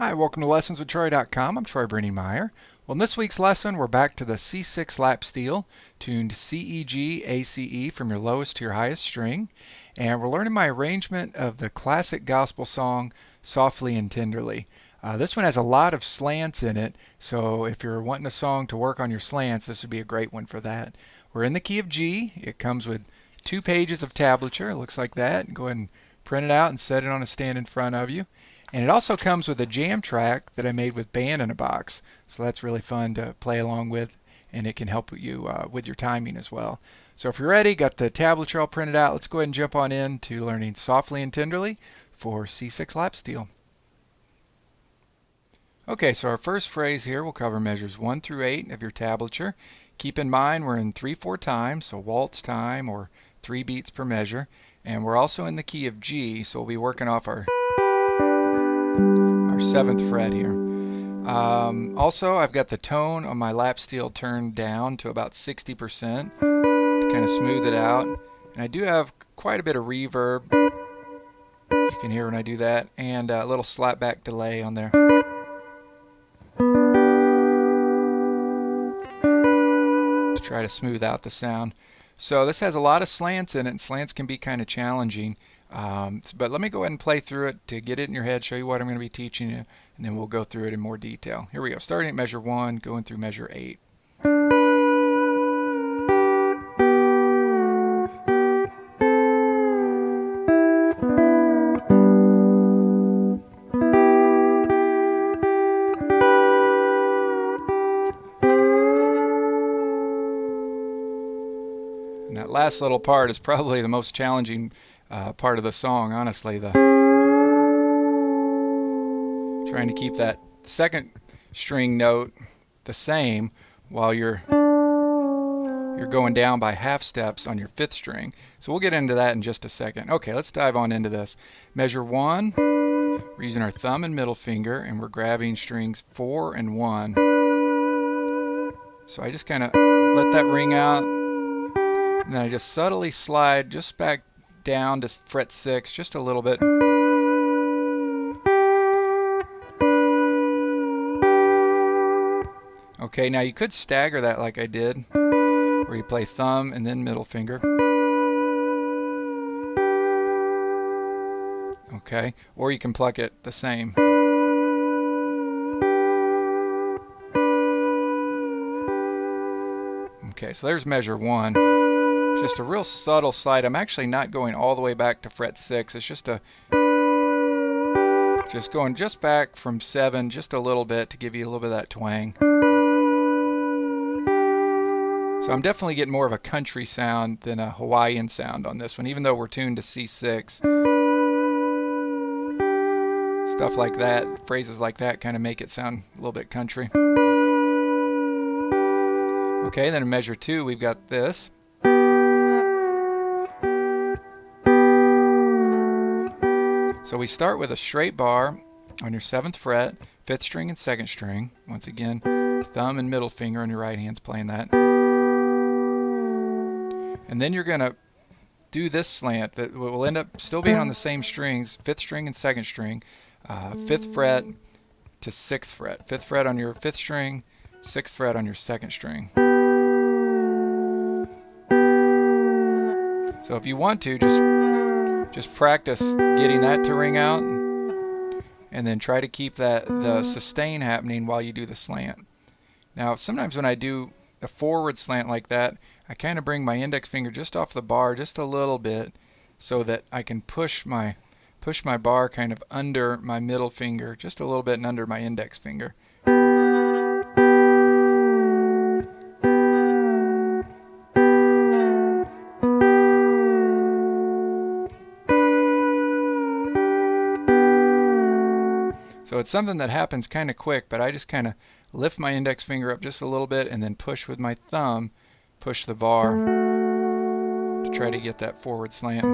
Hi, welcome to lessonswithtroy.com. I'm Troy Brenningmeyer. Well, in this week's lesson, we're back to the C6 lap steel, tuned C, E, G, A, C, E from your lowest to your highest string. And we're learning my arrangement of the classic gospel song, Softly and Tenderly. This one has a lot of slants in it, so if you're wanting a song to work on your slants, this would be a great one for that. We're in the key of G. It comes with 2 pages of tablature. It looks like that. Go ahead and print it out and set it on a stand in front of you. And it also comes with a jam track that I made with Band in a Box. So that's really fun to play along with, and it can help you with your timing as well. So if you're ready, got the tablature all printed out, let's go ahead and jump on in to learning Softly and Tenderly for C6 lap steel. Okay, so our first phrase here will cover measures 1 through 8 of your tablature. Keep in mind we're in 3/4 time, so waltz time or 3 beats per measure. And we're also in the key of G, so we'll be working off our 7th fret here. Also, I've got the tone on my lap steel turned down to about 60% to kind of smooth it out. And I do have quite a bit of reverb. You can hear when I do that, and a little slapback delay on there to try to smooth out the sound. So this has a lot of slants in it, and slants can be kind of challenging. But let me go ahead and play through it to get it in your head, show you what I'm going to be teaching you, and then we'll go through it in more detail. Here we go, starting at measure 1, going through measure 8. And that last little part is probably the most challenging part of the song, honestly. Trying to keep that second string note the same while you're going down by half steps on your 5th string. So we'll get into that in just a second. Okay, let's dive on into this. Measure 1, we're using our thumb and middle finger, and we're grabbing strings 4 and 1. So I just kind of let that ring out, and then I just subtly slide just back down to fret 6 just a little bit. Okay, now you could stagger that like I did, where you play thumb and then middle finger. Okay, or you can pluck it the same. Okay, so there's measure 1. It's just a real subtle slide. I'm actually not going all the way back to fret 6. It's just going just back from 7 just a little bit to give you a little bit of that twang. So I'm definitely getting more of a country sound than a Hawaiian sound on this one, even though we're tuned to C6. Stuff like that, phrases like that kind of make it sound a little bit country. Okay, then in measure 2 we've got this. So we start with a straight bar on your 7th fret, 5th string and 2nd string. Once again, thumb and middle finger on your right hand's playing that. And then you're going to do this slant that will end up still being on the same strings, 5th string and 2nd string, 5th fret to 6th fret. 5th fret on your 5th string, 6th fret on your 2nd string. So if you want to, just practice getting that to ring out, and then try to keep the sustain happening while you do the slant. Now sometimes when I do a forward slant like that, I kind of bring my index finger just off the bar just a little bit so that I can push my bar kind of under my middle finger just a little bit and under my index finger. So it's something that happens kind of quick, but I just kind of lift my index finger up just a little bit and then push with my thumb, push the bar to try to get that forward slant.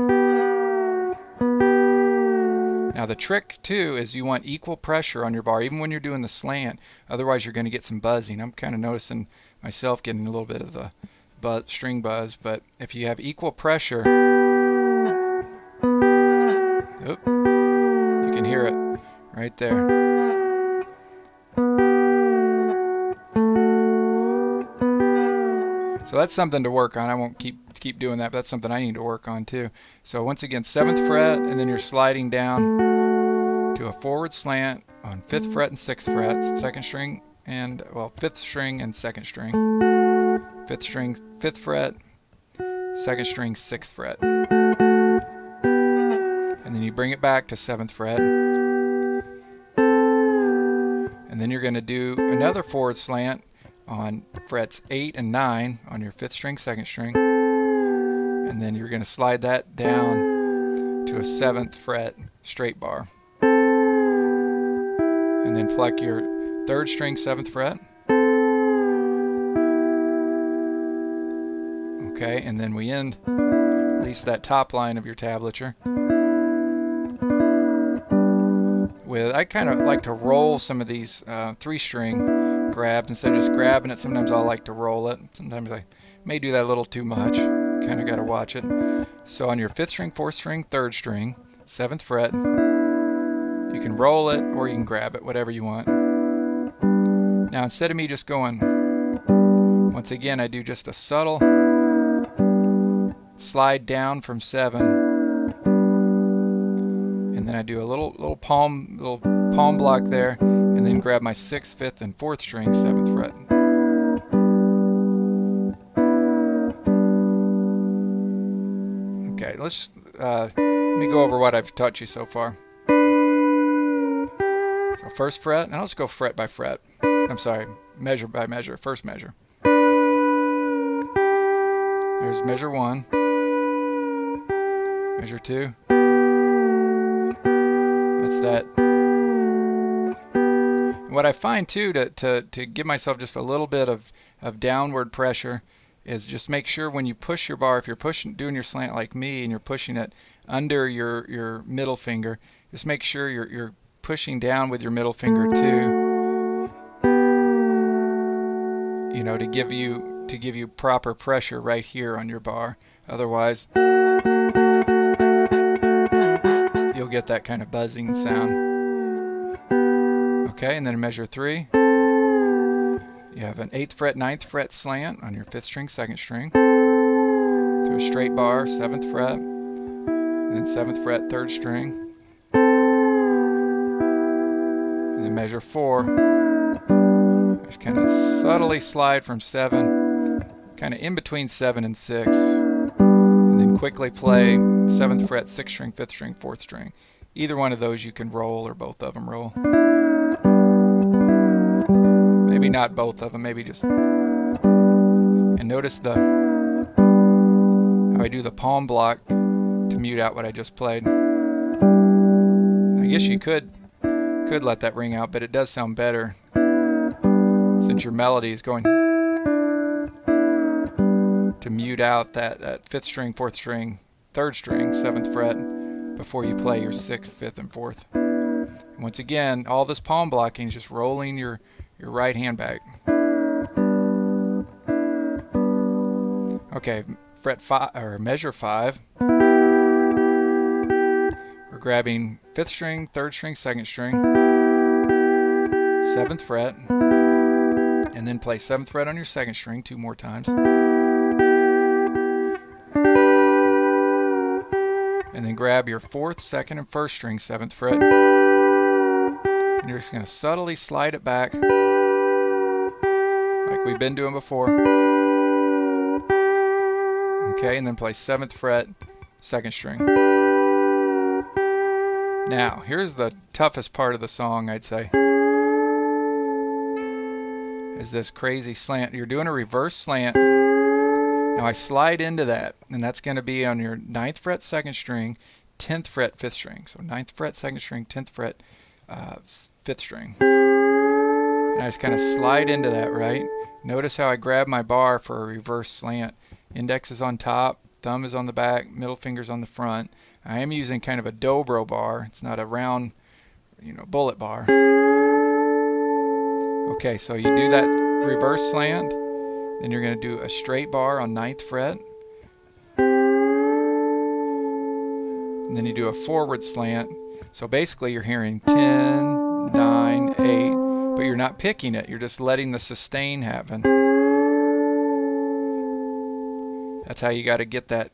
Now the trick too is you want equal pressure on your bar even when you're doing the slant, otherwise you're going to get some buzzing. I'm kind of noticing myself getting a little bit of the string buzz, but if you have equal pressure, you can hear it right there. So that's something to work on. I won't keep doing that, but that's something I need to work on too. So once again, 7th fret, and then you're sliding down to a forward slant on 5th fret and 6th fret, 2nd string, and 5th string and 2nd string. 5th string, 5th fret, 2nd string, 6th fret. And then you bring it back to 7th fret. And then you're going to do another forward slant on frets 8 and 9 on your 5th string, 2nd string. And then you're going to slide that down to a 7th fret straight bar. And then pluck your 3rd string, 7th fret. Okay, and then we end at least that top line of your tablature with, I kind of like to roll some of these 3-string grabs instead of just grabbing it. Sometimes I like to roll it. Sometimes I may do that a little too much. Kind of got to watch it. So on your 5th string, 4th string, 3rd string, 7th fret, you can roll it or you can grab it, whatever you want. Now instead of me just going, once again I do just a subtle slide down from 7, and then I do a little palm block there, and then grab my 6th, 5th, and 4th string, 7th fret. Okay, let me go over what I've taught you so far. So 1st fret, and I'll just go fret by fret. I'm sorry, measure by measure. First measure. There's measure 1. Measure 2. That's that. What I find too, to give myself just a little bit of downward pressure, is just make sure when you push your bar, if you're doing your slant like me and you're pushing it under your middle finger, just make sure you're pushing down with your middle finger too, to give you proper pressure right here on your bar. Otherwise you'll get that kind of buzzing sound. Okay, and then measure 3. You have an 8th fret, 9th fret slant on your 5th string, 2nd string to a straight bar, 7th fret, and then 7th fret, 3rd string, and then measure 4. Just kind of subtly slide from 7, kind of in between 7 and 6, and then quickly play 7th fret, 6th string, 5th string, 4th string. Either one of those you can roll, or both of them roll. Maybe not both of them, maybe just. And notice how I do the palm block to mute out what I just played. I guess you could let that ring out, but it does sound better since your melody is going to mute out that 5th string, 4th string, 3rd string, 7th fret before you play your 6th, 5th, and 4th. And once again, all this palm blocking is just rolling your right hand back. Okay, fret 5 or measure 5. We're grabbing 5th string, 3rd string, 2nd string, 7th fret, and then play 7th fret on your 2nd string 2 more times. And then grab your 4th, 2nd, and 1st string, 7th fret. And you're just going to subtly slide it back like we've been doing before. Okay, and then play 7th fret, 2nd string. Now, here's the toughest part of the song, I'd say. Is this crazy slant. You're doing a reverse slant. Now I slide into that, and that's going to be on your 9th fret, 2nd string, 10th fret, 5th string. So 9th fret, 2nd string, 10th fret, 5th string. And I just kind of slide into that, right? Notice how I grab my bar for a reverse slant. Index is on top, thumb is on the back, middle finger's on the front. I am using kind of a dobro bar. It's not a round, bullet bar. Okay, so you do that reverse slant, then you're going to do a straight bar on 9th fret. And then you do a forward slant. So basically you're hearing 10, 9, 8, but you're not picking it. You're just letting the sustain happen. That's how you got to get that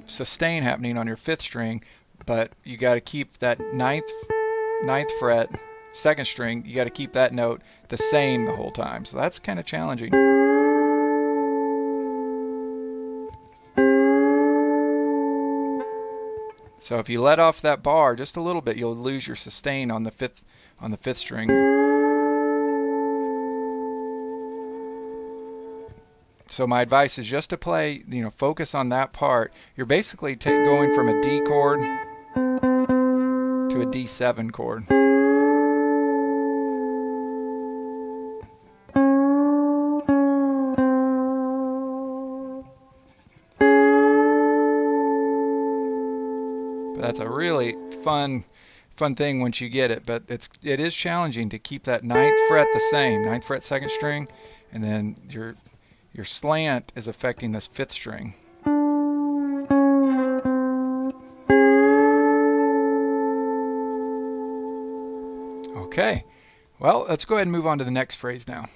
sustain happening on your 5th string, but you got to keep that ninth fret, 2nd string. You got to keep that note the same the whole time. So that's kind of challenging. So if you let off that bar just a little bit, you'll lose your sustain on the fifth string. So my advice is just to play, focus on that part. You're basically going from a D chord to a D7 chord. But that's a really fun thing once you get it. But it is challenging to keep that 9th fret the same, 9th fret 2nd string, and then your slant is affecting this 5th string. Okay, well, let's go ahead and move on to the next phrase now.